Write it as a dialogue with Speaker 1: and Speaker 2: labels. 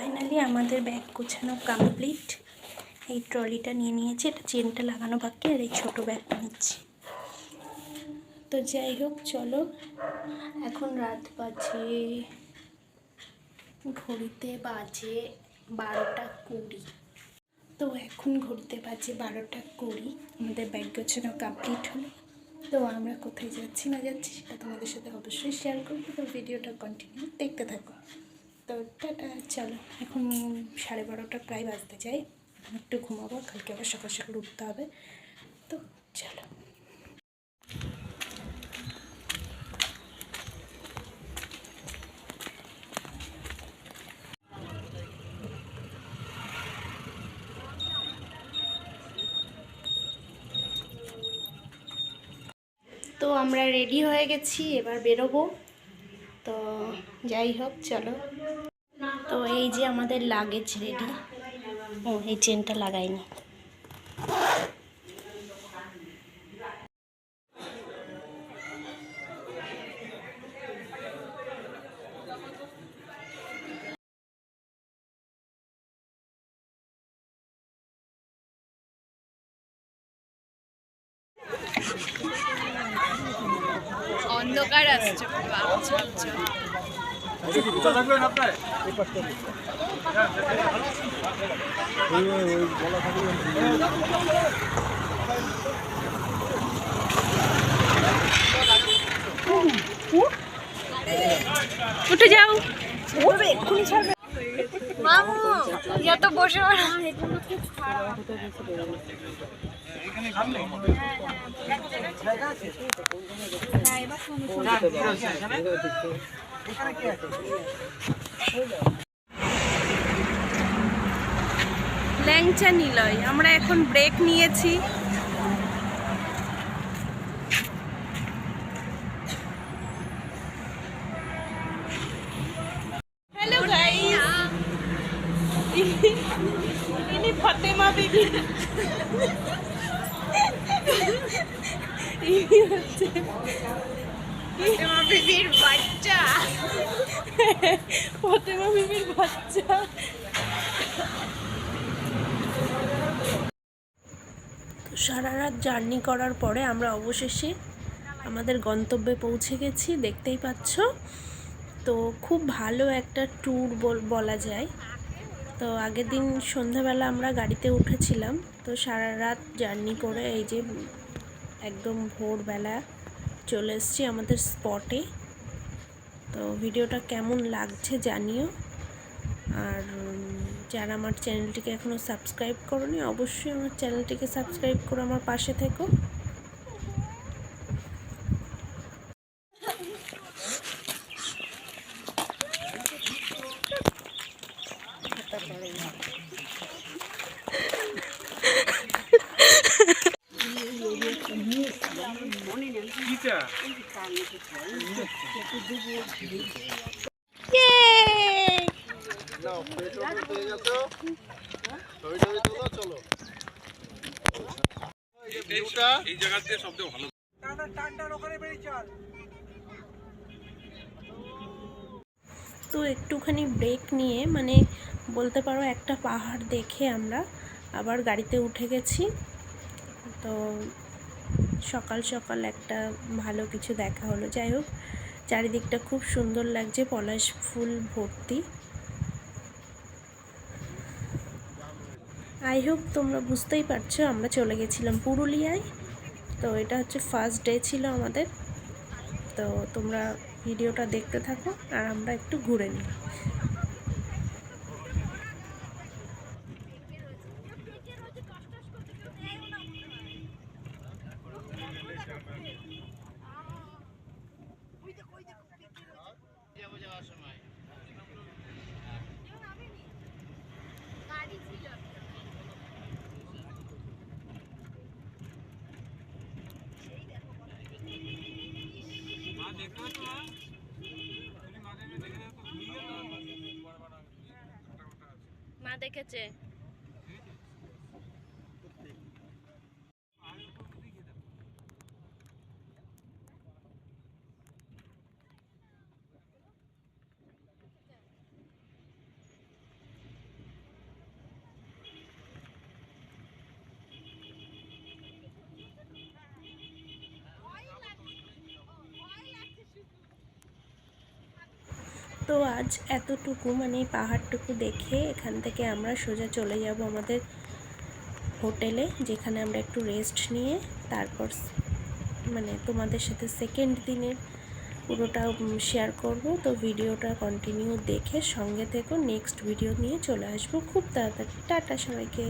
Speaker 1: Finally আমাদের bag গোছানো complete. এই ট্রলিটা নিয়ে নিয়েছি, এটা চেনটা লাগানো বাকি, আর এই ছোটো ব্যাগটা নিচ্ছি। তো যাই হোক, চলো এখন রাত বাজে, ঘড়িতে বাজে 12:20। তো এখন ঘড়িতে বাজে 12:20, আমাদের ব্যাগ গোছানো কমপ্লিট হলো। তো আমরা কোথায় যাচ্ছি না যাচ্ছি সেটা তোমাদের সাথে অবশ্যই শেয়ার করবো, তো ভিডিওটা কন্টিনিউ দেখতে থাকো। তো টাটা, চলো এখন 12:30 প্রায় বাজতে যাই, একটু ঘুমাবো, কালকে আবার সকাল সকাল উঠতে হবে। তো চলো। তো আমরা রেডি হয়ে গেছি, এবার বেরোবো। তো যাই হোক, চলো। তো এই যে আমাদের লাগেজ রেডি। ও, এই চেনটা লাগাইনি।
Speaker 2: অন্ধকার আসছে।
Speaker 1: উঠে যাও।
Speaker 2: মামু ইয়া তো বসে
Speaker 1: ল্যাংচা নিলয়, আমরা এখন ব্রেক নিয়েছি। হ্যালো গাইস, ইনি ফাতেমা বিবি, ইনি হচ্ছে
Speaker 2: ফাতেমা বিবির বাচ্চা।
Speaker 1: ফাতেমা বিবির বাচ্চা। তো সারা রাত জার্নি করার পরে আমরা অবশেষে আমাদের গন্তব্যে পৌঁছে গেছি, দেখতেই পাচ্ছ। তো খুব ভালো একটা ট্যুর বলা যায়। তো আগের দিন সন্ধ্যাবেলা আমরা গাড়িতে উঠেছিলাম, তো সারা রাত জার্নি করে এই যে একদম ভোরবেলা চলে এসেছি আমাদের স্পটে। তো ভিডিওটা কেমন লাগছে জানিও, আর যারা আমার চ্যানেলটিকে এখনও সাবস্ক্রাইব করোনি অবশ্যই আমার চ্যানেলটিকে সাবস্ক্রাইব করে আমার পাশে থেকো।
Speaker 3: এই জায়গাতে সবচেয়ে ভালো।
Speaker 1: তো একটুখানি ব্রেক নিয়ে, মানে বলতে পারো একটা পাহাড় দেখে আমরা আবার গাড়িতে উঠে গেছি। তো সকাল সকাল একটা ভালো কিছু দেখা হলো। যাই হোক, চারিদিকটা খুব সুন্দর লাগছে, পলাশ ফুল ভর্তি। আই হোপ তোমরা বুঝতেই পারছো, আমরা চলে গেছিলাম পুরুলিয়ায়। তো এটা হচ্ছে ফার্স্ট ডে ছিল আমাদের। তো তোমরা ভিডিওটা দেখতে থাকো আর আমরা একটু ঘুরে নিই। মা দেখেছে। তো আজ এতটুকু মানে এই পাহাড়টুকু দেখে এখান থেকে আমরা সোজা চলে যাব আমাদের হোটেলে, যেখানে আমরা একটু রেস্ট নিয়ে তারপর মানে তোমাদের সাথে সেকেন্ড দিনের পুরোটা শেয়ার করব। তো ভিডিওটা কন্টিনিউ দেখে সঙ্গে থেকো, নেক্সট ভিডিও নিয়ে চলে আসবো খুব তাড়াতাড়ি। টাটা সবাইকে।